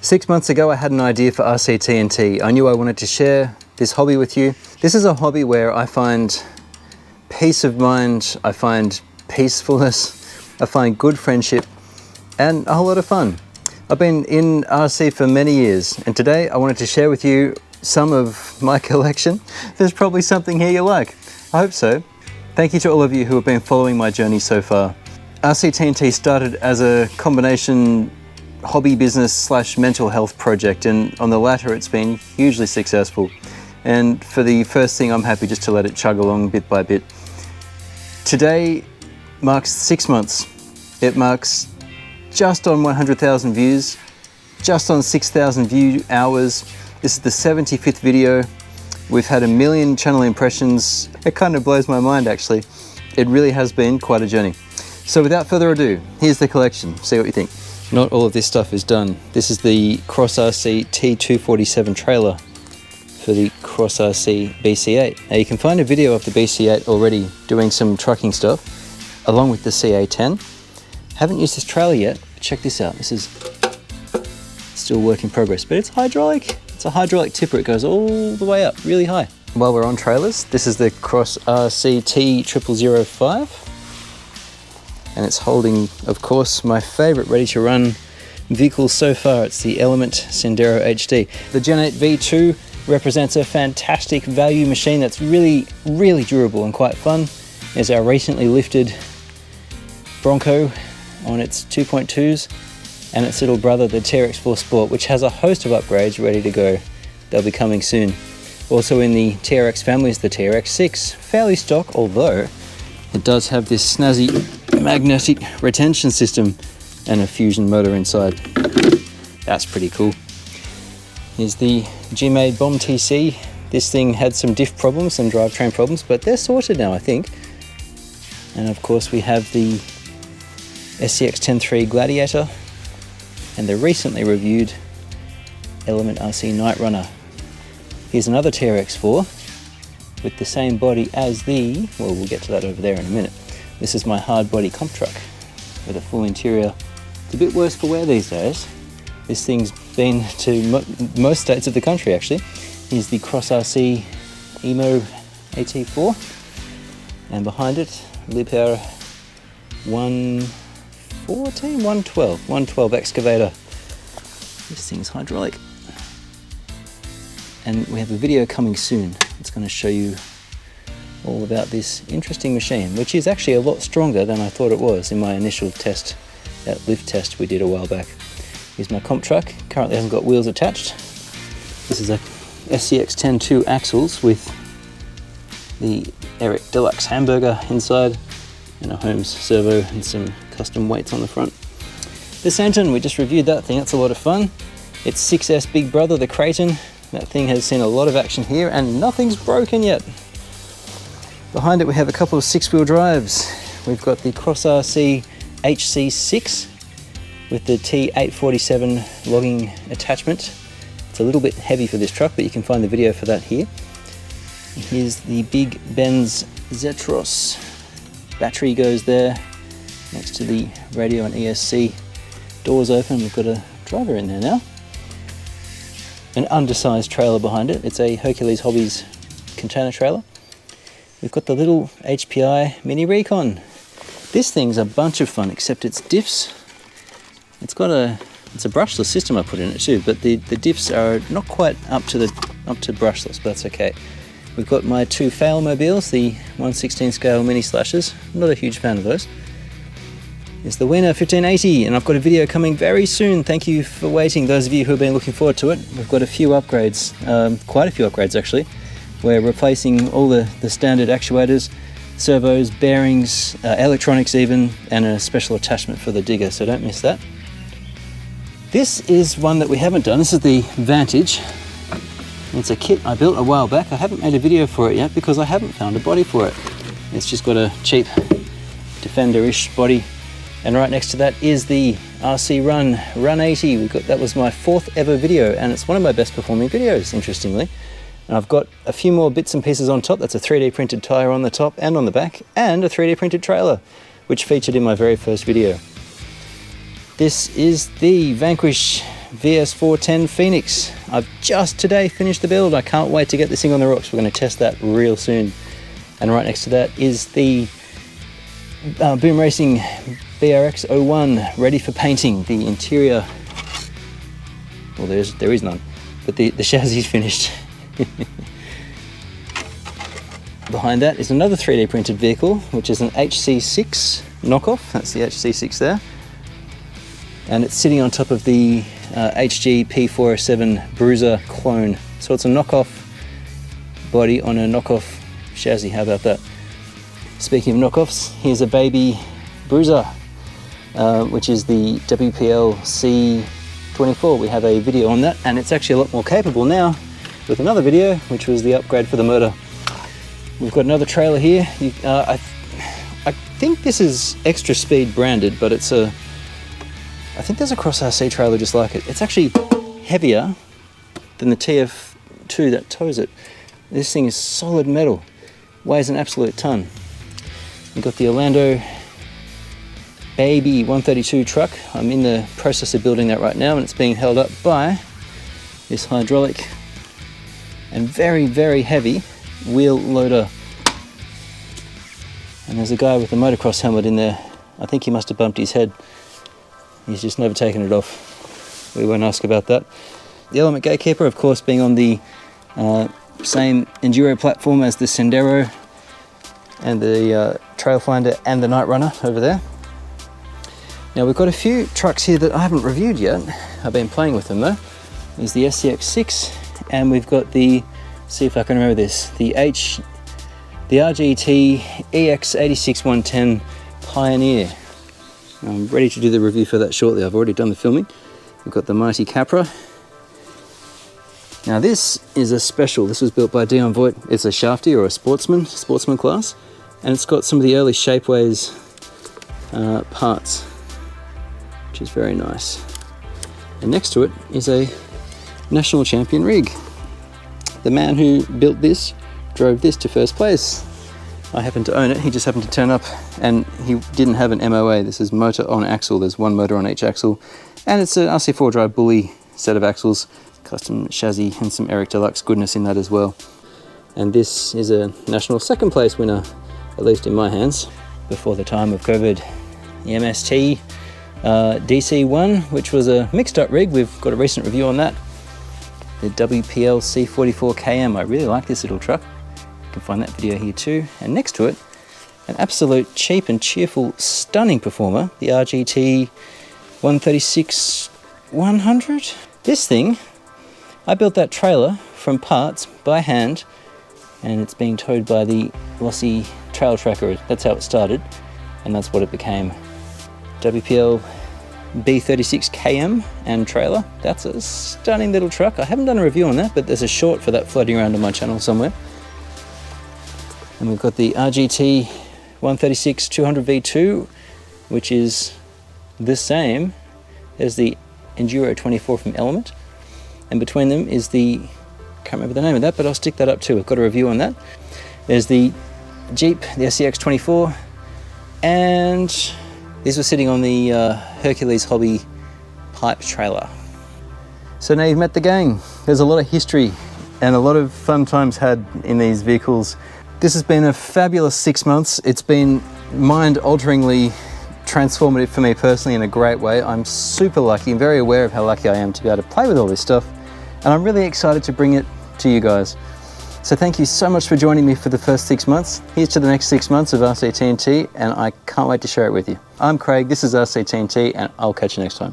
6 months ago, I had an idea for RC-TNT. I knew I wanted to share this hobby with you. This is a hobby where I find peace of mind, I find peacefulness, I find good friendship, and a whole lot of fun. I've been in RC for many years, and today I wanted to share with you some of my collection. There's probably something here you like. I hope so. Thank you to all of you who have been following my journey so far. RC-TNT started as a combination hobby business slash mental health project, and on the latter it's been hugely successful. And for the first thing, I'm happy just to let it chug along bit by bit. Today marks 6 months. It marks just on 100,000 views, just on 6,000 view hours. This is the 75th video. We've had 1 million channel impressions. It kind of blows my mind actually. It really has been quite a journey. So without further ado, here's the collection. See what you think. Not all of this stuff is done. This is the Cross RC T247 trailer for the Cross RC BC8. Now you can find a video of the BC8 already doing some trucking stuff, along with the CA10. Haven't used this trailer yet, but check this out. This is still work in progress, but it's hydraulic. It's a hydraulic tipper. It goes all the way up, really high. While we're on trailers, this is the Cross RC T0005. And it's holding, of course, my favorite ready-to-run vehicle so far. It's the Element Sendero HD. The Gen 8 V2 represents a fantastic value machine that's really, really durable and quite fun. There's our recently lifted Bronco on its 2.2s and its little brother, the TRX4 Sport, which has a host of upgrades ready to go. They'll be coming soon. Also in the TRX family is the TRX6, fairly stock, although it does have this snazzy magnetic retention system and a fusion motor inside. That's pretty cool. Here's the G-Made Bomb TC. This thing had some diff problems, some drivetrain problems, but they're sorted now, I think. And of course we have the SCX-103 Gladiator and the recently reviewed Element RC Night Runner. Here's another TRX4 with the same body as the, well, we'll get to that over there in a minute. This is my hard body comp truck with a full interior. It's a bit worse for wear these days. This thing's been to most states of the country actually. Here's the Cross RC Emo AT4, and behind it, Liebherr 112 excavator. This thing's hydraulic. And we have a video coming soon. It's going to show you all about this interesting machine, which is actually a lot stronger than I thought it was in my initial test, that lift test we did a while back. Here's my comp truck, currently hasn't got wheels attached. This is a SCX-102 axles with the Eric Deluxe hamburger inside and a Holmes servo and some custom weights on the front. The Santon, we just reviewed that thing, that's a lot of fun. It's 6S Big Brother, the Creighton. That thing has seen a lot of action here and nothing's broken yet. Behind it we have a couple of 6-wheel drives. We've got the Cross RC HC6 with the T847 logging attachment. It's a little bit heavy for this truck, but you can find the video for that here. Here's the big Benz Zetros. Battery goes there next to the radio and ESC. Doors open, we've got a driver in there now. An undersized trailer behind it. It's a Hercules Hobbies container trailer. We've got the little HPI Mini Recon. This thing's a bunch of fun, except it's diffs. It's a brushless system I put in it too, but the diffs are not quite up to brushless, but that's okay. We've got my 2 fail mobiles, the 1/16 scale mini slashers. I'm not a huge fan of those. It's the Wiener 1580, and I've got a video coming very soon. Thank you for waiting, those of you who have been looking forward to it. We've got a few upgrades, quite a few upgrades actually. We're replacing all the standard actuators, servos, bearings, electronics even, and a special attachment for the digger, so don't miss that. This is one that we haven't done. This is the Vantage. It's a kit I built a while back. I haven't made a video for it yet because I haven't found a body for it. It's just got a cheap Defender-ish body. And right next to that is the RC Run 80. That was my 4th ever video, and it's one of my best performing videos, interestingly. And I've got a few more bits and pieces on top. That's a 3D printed tire on the top and on the back, and a 3D printed trailer, which featured in my very first video. This is the Vanquish VS410 Phoenix. I've just today finished the build. I can't wait to get this thing on the rocks. We're going to test that real soon. And right next to that is the Boom Racing BRX01 ready for painting. The interior, well, there is none, but the chassis is finished. Behind that is another 3D printed vehicle, which is an HC6 knockoff. That's the HC6 there. And it's sitting on top of the HG P407 Bruiser clone. So it's a knockoff body on a knockoff chassis. How about that? Speaking of knockoffs, here's a baby Bruiser, which is the WPL C24. We have a video on that, and it's actually a lot more capable now with another video, which was the upgrade for the motor. We've got another trailer here. I think this is Extra Speed branded, but it's a, I think there's a Cross RC trailer just like it. It's actually heavier than the TF2 that tows it. This thing is solid metal, weighs an absolute ton. We've got the Orlando baby 132 truck. I'm in the process of building that right now, and it's being held up by this hydraulic and very, very heavy wheel loader. And there's a guy with a motocross helmet in there. I think he must have bumped his head. He's just never taken it off. We won't ask about that. The Element Gatekeeper, of course, being on the same enduro platform as the Sendero and the Trailfinder and the Night Runner over there. Now we've got a few trucks here that I haven't reviewed yet. I've been playing with them though. There's the SCX6, and we've got the, see if I can remember this, the RGT EX86110 Pioneer. I'm ready to do the review for that shortly. I've already done the filming. We've got the Mighty Capra. Now this is a special. This was built by Dion Voigt. It's a shafty or a sportsman class, and it's got some of the early Shapeways parts, which is very nice. And next to it is a national champion rig. The man who built this drove this to first place. I happen to own it. He just happened to turn up, and he didn't have an MOA. This is motor on axle. There's one motor on each axle, and it's an RC4 drive bully set of axles, custom chassis, and some Eric Deluxe goodness in that as well. And this is a national second place winner, at least in my hands, before the time of COVID. The MST DC1, which was a mixed up rig. We've got a recent review on that. The WPL C44 KM. I really like this little truck. You can find that video here too. And next to it, an absolute cheap and cheerful, stunning performer, the RGT 136-100. This thing, I built that trailer from parts by hand, and it's being towed by the Lossy Trail Tracker. That's how it started, and that's what it became. WPL B36 KM and trailer. That's a stunning little truck. I haven't done a review on that, but there's a short for that floating around on my channel somewhere. And we've got the RGT 136-200 V2, which is the same as the Enduro 24 from Element. And between them is the, can't remember the name of that, but I'll stick that up too. I've got a review on that. There's the Jeep, the SCX 24, and these were sitting on the Hercules Hobby pipe trailer. So now you've met the gang. There's a lot of history and a lot of fun times had in these vehicles. This has been a fabulous 6 months. It's been mind-alteringly transformative for me personally in a great way. I'm super lucky and very aware of how lucky I am to be able to play with all this stuff, and I'm really excited to bring it to you guys. So thank you so much for joining me for the first 6 months. Here's to the next 6 months of RC-TNT, and I can't wait to share it with you. I'm Craig, this is RC-TNT, and I'll catch you next time.